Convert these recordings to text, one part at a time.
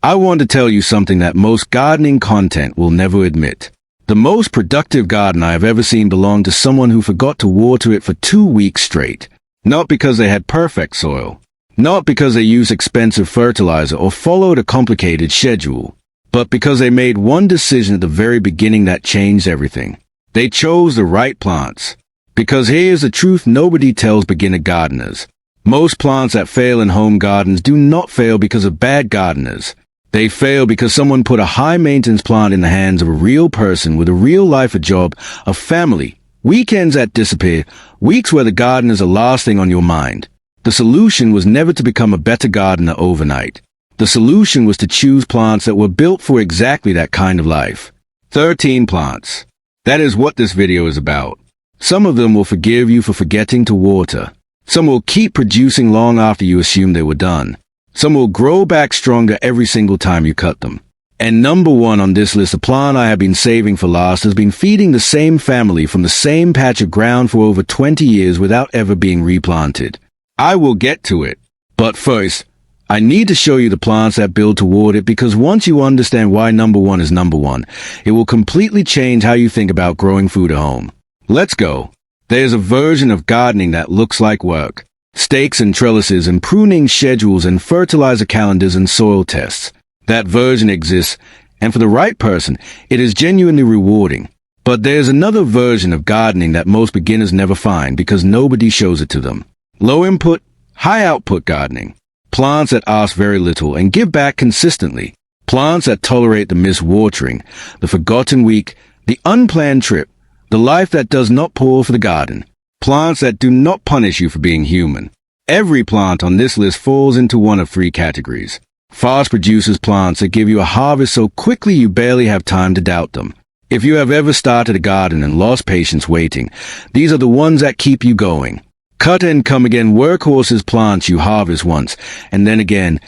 I want to tell you something that most gardening content will never admit. The most productive garden I have ever seen belonged to someone who forgot to water it for 2 weeks straight. Not because they had perfect soil. Not because they used expensive fertilizer or followed a complicated schedule. But because they made one decision at the very beginning that changed everything. They chose the right plants. Because here's the truth nobody tells beginner gardeners. Most plants that fail in home gardens do not fail because of bad gardeners. They fail because someone put a high-maintenance plant in the hands of a real person with a real-life, a job, a family, weekends that disappear, weeks where the garden is the last thing on your mind. The solution was never to become a better gardener overnight. The solution was to choose plants that were built for exactly that kind of life. 13 plants. That is what this video is about. Some of them will forgive you for forgetting to water. Some will keep producing long after you assume they were done. Some will grow back stronger every single time you cut them. And number one on this list, the plant I have been saving for last, has been feeding the same family from the same patch of ground for over 20 years without ever being replanted. I will get to it. But first, I need to show you the plants that build toward it, because once you understand why number one is number one, it will completely change how you think about growing food at home. Let's go. There's a version of gardening that looks like work. Stakes and trellises and pruning schedules and fertilizer calendars and soil tests. That version exists, and for the right person, it is genuinely rewarding. But there's another version of gardening that most beginners never find because nobody shows it to them. Low input, high output gardening. Plants that ask very little and give back consistently. Plants that tolerate the missed watering, the forgotten week, the unplanned trip, the life that does not pour for the garden. Plants that do not punish you for being human. Every plant on this list falls into one of 3 categories. Fast producers, plants that give you a harvest so quickly you barely have time to doubt them. If you have ever started a garden and lost patience waiting, these are the ones that keep you going. Cut and come again workhorses, plants you harvest once, and then again,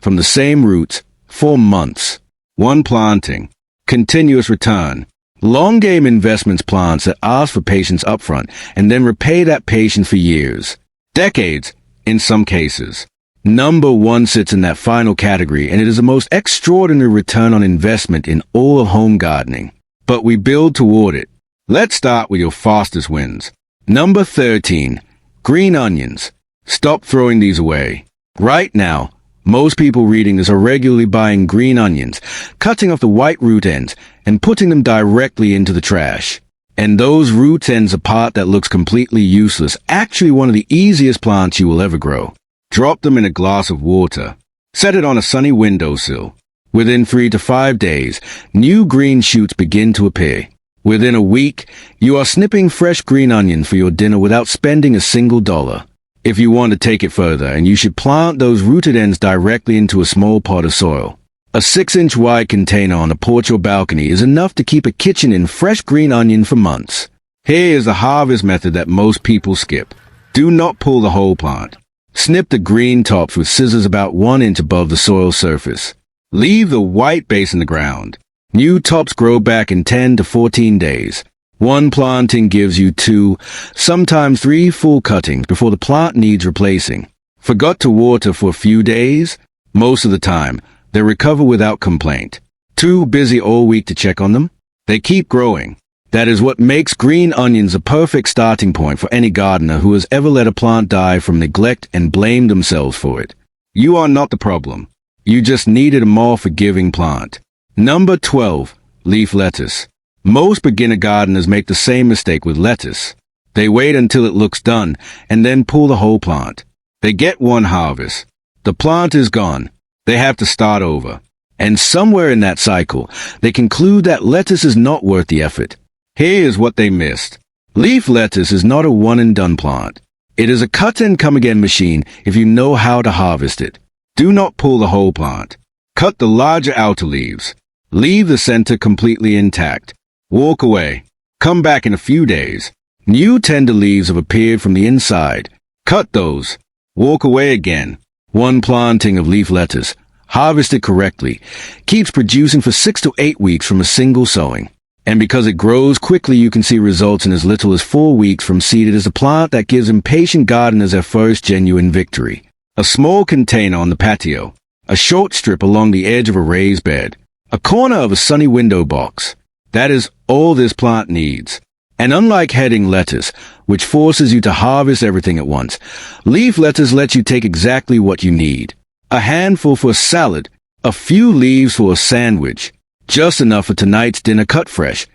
from the same roots, for months. One planting. Continuous return. Long game investments, plants that ask for patience upfront and then repay that patience for years. Decades, in some cases. Number one sits in that final category, and it is the most extraordinary return on investment in all of home gardening. But we build toward it. Let's start with your fastest wins. Number 13. Green onions. Stop throwing these away. Right now, most people reading this are regularly buying green onions, cutting off the white root ends, and putting them directly into the trash. And those root ends, a part that looks completely useless, actually one of the easiest plants you will ever grow. Drop them in a glass of water. Set it on a sunny windowsill. Within 3 to 5 days, new green shoots begin to appear. Within a week, you are snipping fresh green onion for your dinner without spending a single dollar. If you want to take it further, and you should plant those rooted ends directly into a small pot of soil. A 6-inch wide container on a porch or balcony is enough to keep a kitchen in fresh green onion for months. Here is the harvest method that most people skip. Do not pull the whole plant. Snip the green tops with scissors about 1 inch above the soil surface. Leave the white base in the ground. New tops grow back in 10 to 14 days. One planting gives you 2, sometimes 3 full cuttings before the plant needs replacing. Forgot to water for a few days? Most of the time, they recover without complaint. Too busy all week to check on them? They keep growing. That is what makes green onions a perfect starting point for any gardener who has ever let a plant die from neglect and blamed themselves for it. You are not the problem. You just needed a more forgiving plant. Number 12. Leaf lettuce. Most beginner gardeners make the same mistake with lettuce. They wait until it looks done and then pull the whole plant. They get one harvest. The plant is gone. They have to start over. And somewhere in that cycle, they conclude that lettuce is not worth the effort. Here is what they missed. Leaf lettuce is not a one-and-done plant. It is a cut-and-come-again machine if you know how to harvest it. Do not pull the whole plant. Cut the larger outer leaves. Leave the center completely intact. Walk away. Come back in a few days. New tender leaves have appeared from the inside. Cut those. Walk away again. One planting of leaf lettuce, harvested correctly, keeps producing for 6 to 8 weeks from a single sowing. And because it grows quickly, you can see results in as little as 4 weeks from seed. It is a plant that gives impatient gardeners their first genuine victory. A small container on the patio. a short strip along the edge of a raised bed, a corner of a sunny window box. That is all this plant needs. And unlike heading lettuce, which forces you to harvest everything at once, leaf lettuce lets you take exactly what you need. A handful for a salad, a few leaves for a sandwich, just enough for tonight's dinner cut fresh,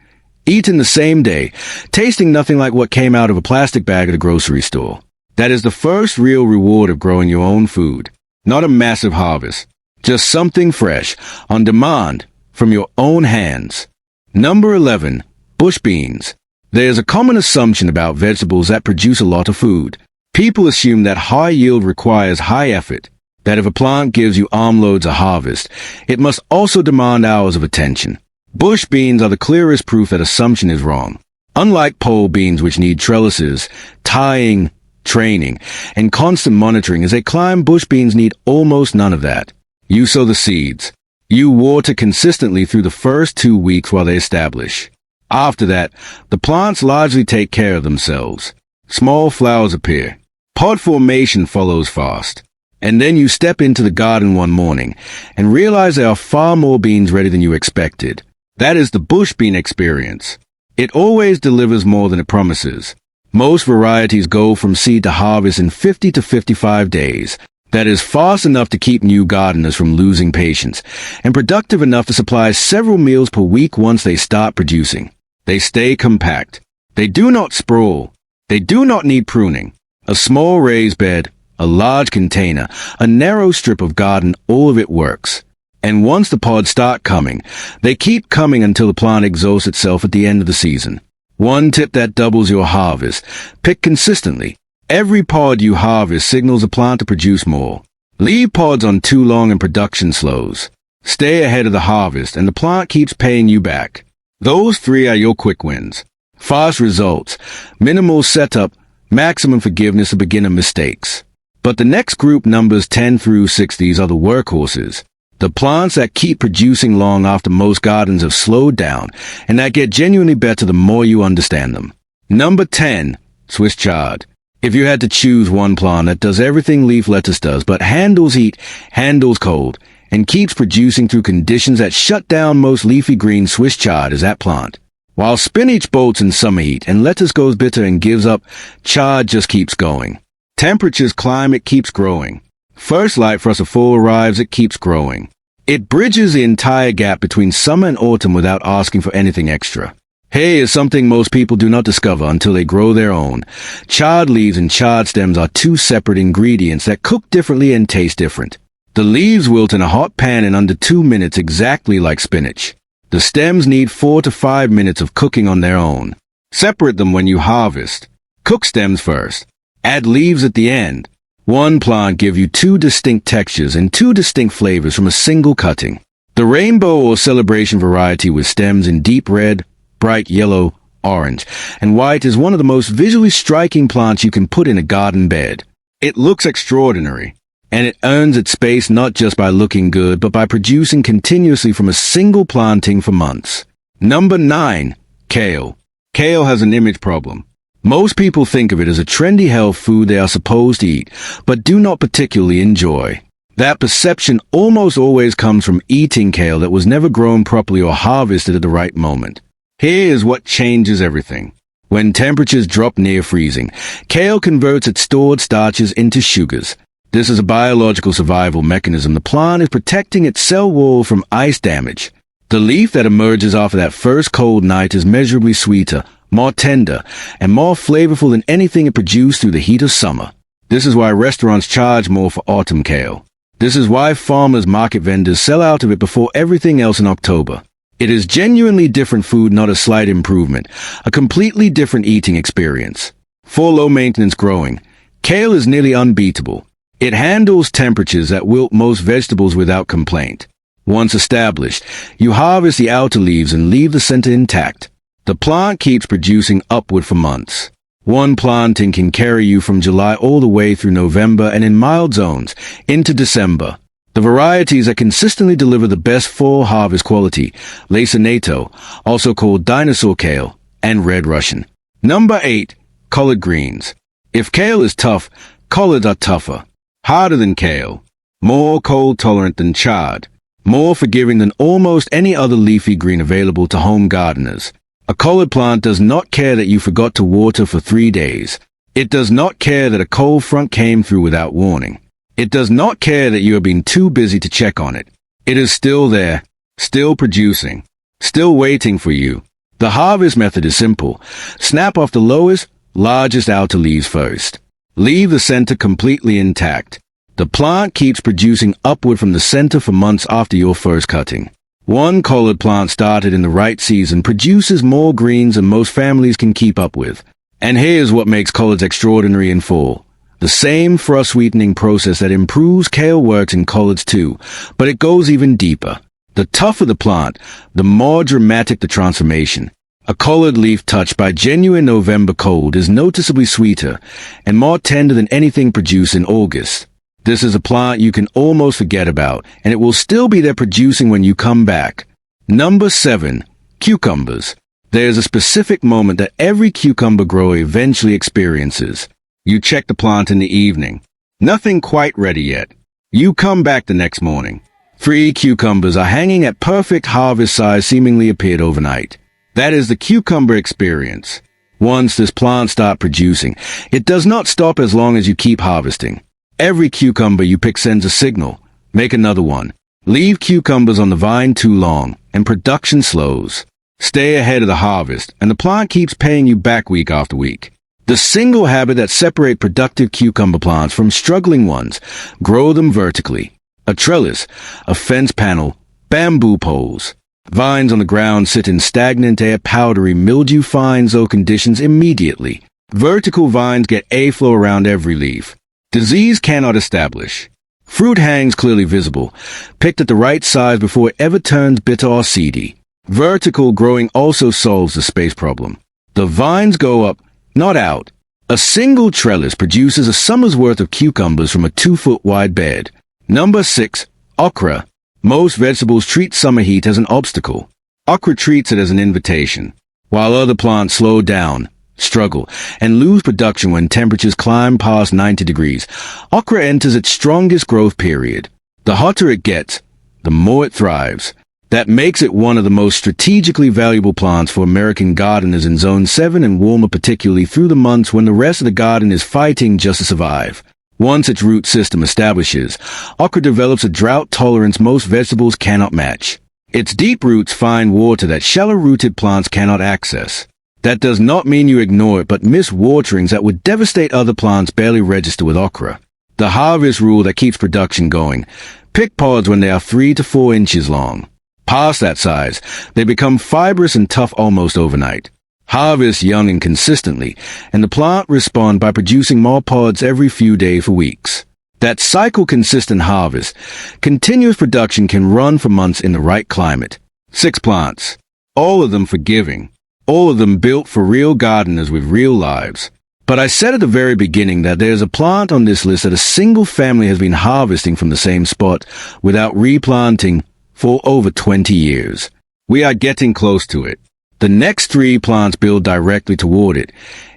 eaten the same day, tasting nothing like what came out of a plastic bag at a grocery store. That is the first real reward of growing your own food. Not a massive harvest, just something fresh, on demand, from your own hands. Number 11. Bush beans. There's a common assumption about vegetables that produce a lot of food. People assume that high yield requires high effort, that if a plant gives you armloads of harvest, it must also demand hours of attention. Bush beans are the clearest proof that assumption is wrong. Unlike pole beans, which need trellises, tying, training, and constant monitoring as they climb, bush beans need almost none of that. You sow the seeds. You water consistently through the first 2 weeks while they establish. After that, the plants largely take care of themselves. Small flowers appear. Pod formation follows fast. And then you step into the garden one morning and realize there are far more beans ready than you expected. That is the bush bean experience. It always delivers more than it promises. Most varieties go from seed to harvest in 50 to 55 days. That is fast enough to keep new gardeners from losing patience, and productive enough to supply several meals per week once they start producing. They stay compact. They do not sprawl. They do not need pruning. A small raised bed, a large container, a narrow strip of garden, all of it works. And once the pods start coming, they keep coming until the plant exhausts itself at the end of the season. One tip that doubles your harvest: pick consistently. Every pod you harvest signals the plant to produce more. Leave pods on too long and production slows. Stay ahead of the harvest and the plant keeps paying you back. Those 3 are your quick wins. Fast results, minimal setup, maximum forgiveness of beginner mistakes. But the next group, numbers 10 through 60s, are the workhorses. The plants that keep producing long after most gardens have slowed down, and that get genuinely better the more you understand them. Number 10. Swiss chard. If you had to choose one plant that does everything leaf lettuce does but handles heat, handles cold, and keeps producing through conditions that shut down most leafy green, Swiss chard is that plant. While spinach bolts in summer heat and lettuce goes bitter and gives up, chard just keeps going. Temperatures climb, it keeps growing. First light frost of fall arrives, it keeps growing. It bridges the entire gap between summer and autumn without asking for anything extra. Here is something most people do not discover until they grow their own. Chard leaves and chard stems are 2 separate ingredients that cook differently and taste different. The leaves wilt in a hot pan in under 2 minutes, exactly like spinach. The stems need 4 to 5 minutes of cooking on their own. Separate them when you harvest. Cook stems first. Add leaves at the end. One plant gives you 2 distinct textures and 2 distinct flavors from a single cutting. The rainbow or celebration variety with stems in deep red, bright yellow, orange, and white is one of the most visually striking plants you can put in a garden bed. It looks extraordinary, and it earns its space not just by looking good, but by producing continuously from a single planting for months. Number 9. Kale. Kale has an image problem. Most people think of it as a trendy health food they are supposed to eat, but do not particularly enjoy. That perception almost always comes from eating kale that was never grown properly or harvested at the right moment. Here is what changes everything. When temperatures drop near freezing, kale converts its stored starches into sugars. This is a biological survival mechanism. The plant is protecting its cell wall from ice damage. The leaf that emerges after that first cold night is measurably sweeter, more tender, and more flavorful than anything it produced through the heat of summer. This is why restaurants charge more for autumn kale. This is why farmers market vendors sell out of it before everything else in October. It is genuinely different food, not a slight improvement, a completely different eating experience. For low-maintenance growing, kale is nearly unbeatable. It handles temperatures that wilt most vegetables without complaint. Once established, you harvest the outer leaves and leave the center intact. The plant keeps producing upward for months. One planting can carry you from July all the way through November, and in mild zones, into December. The varieties that consistently deliver the best fall harvest quality: lacinato, also called dinosaur kale, and red Russian. Number 8. Collard greens. If kale is tough, collards are tougher. Harder than kale. more cold-tolerant than chard, more forgiving than almost any other leafy green available to home gardeners. A collard plant does not care that you forgot to water for 3 days. It does not care that a cold front came through without warning. It does not care that you have been too busy to check on it. It is still there, still producing, still waiting for you. The harvest method is simple. Snap off the lowest, largest outer leaves first. Leave the center completely intact. The plant keeps producing upward from the center for months after your first cutting. One collard plant started in the right season produces more greens than most families can keep up with. And here's what makes collards extraordinary in fall. The same frost sweetening process that improves kale works in collards too, but it goes even deeper. The tougher the plant, the more dramatic the transformation. A collard leaf touched by genuine November cold is noticeably sweeter and more tender than anything produced in August. This is a plant you can almost forget about, and it will still be there producing when you come back. Number 7. Cucumbers. There's a specific moment that every cucumber grower eventually experiences. You check the plant in the evening. Nothing quite ready yet. You come back the next morning. 3 cucumbers are hanging at perfect harvest size, seemingly appeared overnight. That is the cucumber experience. Once this plant starts producing, it does not stop as long as you keep harvesting. Every cucumber you pick sends a signal. Make another one. Leave cucumbers on the vine too long, and production slows. Stay ahead of the harvest, and the plant keeps paying you back week after week. The single habit that separates productive cucumber plants from struggling ones: grow them vertically. A trellis, a fence panel, bamboo poles. Vines on the ground sit in stagnant air, powdery, mildew-fine conditions immediately. Vertical vines get airflow around every leaf. Disease cannot establish. Fruit hangs clearly visible, picked at the right size before it ever turns bitter or seedy. Vertical growing also solves the space problem. The vines go up, not out. A single trellis produces a summer's worth of cucumbers from a 2-foot wide bed. Number 6. Okra. Most vegetables treat summer heat as an obstacle. Okra treats it as an invitation. While other plants slow down, struggle, and lose production when temperatures climb past 90 degrees, okra enters its strongest growth period. The hotter it gets, the more it thrives. That makes it one of the most strategically valuable plants for American gardeners in Zone 7 and warmer, particularly through the months when the rest of the garden is fighting just to survive. Once its root system establishes, okra develops a drought tolerance most vegetables cannot match. Its deep roots find water that shallow-rooted plants cannot access. That does not mean you ignore it, but miss waterings that would devastate other plants barely register with okra. The harvest rule that keeps production going: pick pods when they are 3 to 4 inches long. Past that size, they become fibrous and tough almost overnight. Harvest young and consistently, and the plant responds by producing more pods every few days for weeks. That cycle-consistent harvest, continuous production can run for months in the right climate. 6 plants, all of them forgiving, all of them built for real gardeners with real lives. But I said at the very beginning that there's a plant on this list that a single family has been harvesting from the same spot without replanting for over 20 years. We are getting close to it. The next 3 plants build directly toward it,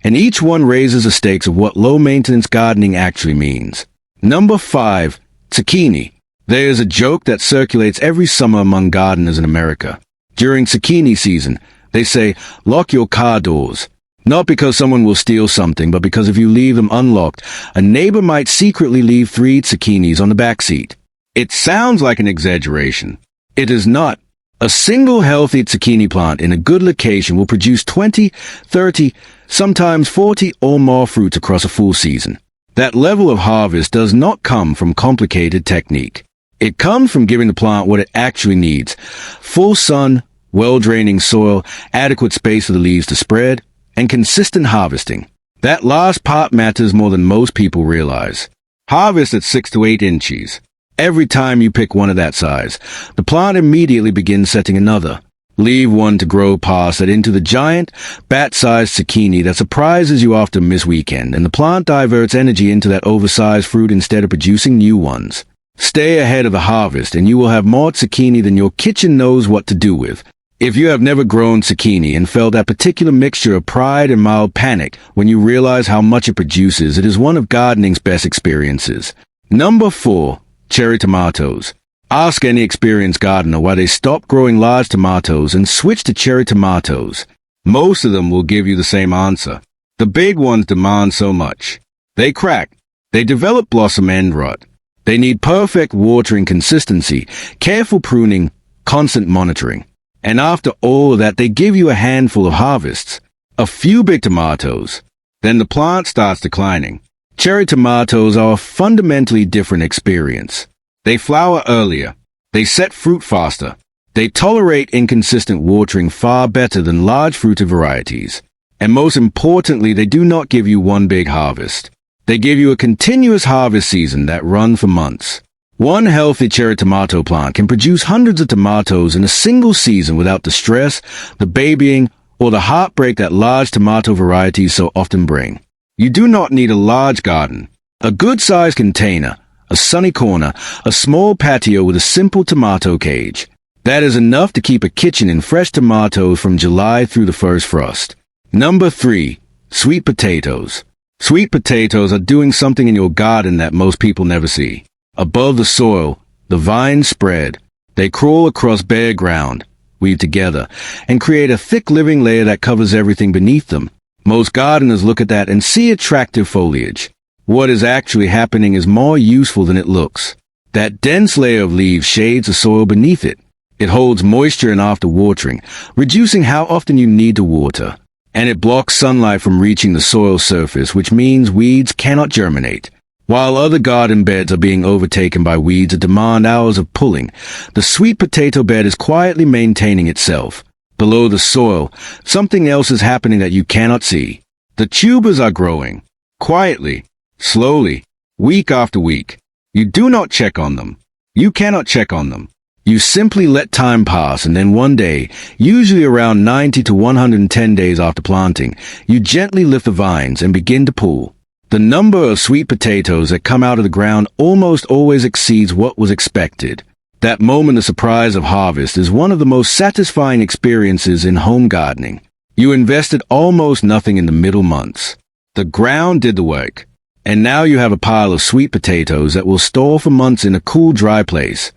and each one raises the stakes of what low-maintenance gardening actually means. Number 5. Zucchini. There is a joke that circulates every summer among gardeners in America. During zucchini season, they say, lock your car doors. Not because someone will steal something, but because if you leave them unlocked, a neighbor might secretly leave 3 zucchinis on the back seat. It sounds like an exaggeration. It is not. A single healthy zucchini plant in a good location will produce 20, 30, sometimes 40 or more fruits across a full season. That level of harvest does not come from complicated technique. It comes from giving the plant what it actually needs: full sun, well-draining soil, adequate space for the leaves to spread, and consistent harvesting. That last part matters more than most people realize. Harvest at 6 to 8 inches. Every time you pick one of that size, the plant immediately begins setting another. Leave one to grow past that into the giant, bat-sized zucchini that surprises you after mid-weekend, and the plant diverts energy into that oversized fruit instead of producing new ones. Stay ahead of the harvest, and you will have more zucchini than your kitchen knows what to do with. If you have never grown zucchini and felt that particular mixture of pride and mild panic when you realize how much it produces, it is one of gardening's best experiences. Number 4. Cherry tomatoes. Ask any experienced gardener why they stopped growing large tomatoes and switched to cherry tomatoes. Most of them will give you the same answer. The big ones demand so much. They crack. They develop blossom end rot. They need perfect watering consistency, careful pruning, constant monitoring. And after all of that, they give you a handful of harvests. A few big tomatoes. Then the plant starts declining. Cherry tomatoes are a fundamentally different experience. They flower earlier. They set fruit faster. They tolerate inconsistent watering far better than large fruited varieties. And most importantly, they do not give you one big harvest. They give you a continuous harvest season that runs for months. One healthy cherry tomato plant can produce hundreds of tomatoes in a single season without the stress, the babying, or the heartbreak that large tomato varieties so often bring. You do not need a large garden. A good-sized container, a sunny corner, a small patio with a simple tomato cage. That is enough to keep a kitchen in fresh tomatoes from July through the first frost. Number 3. Sweet potatoes. Sweet potatoes are doing something in your garden that most people never see. Above the soil, the vines spread. They crawl across bare ground, weave together, and create a thick living layer that covers everything beneath them. Most gardeners look at that and see attractive foliage. What is actually happening is more useful than it looks. That dense layer of leaves shades the soil beneath it. It holds moisture in after watering, reducing how often you need to water. And it blocks sunlight from reaching the soil surface, which means weeds cannot germinate. While other garden beds are being overtaken by weeds that demand hours of pulling, the sweet potato bed is quietly maintaining itself. Below the soil, something else is happening that you cannot see. The tubers are growing. Quietly. Slowly, week after week. You do not check on them. You cannot check on them. You simply let time pass, and then one day, usually around 90 to 110 days after planting, you gently lift the vines and begin to pull. The number of sweet potatoes that come out of the ground almost always exceeds what was expected. That moment of surprise of harvest is one of the most satisfying experiences in home gardening. You invested almost nothing in the middle months. The ground did the work. And now you have a pile of sweet potatoes that will store for months in a cool, dry place.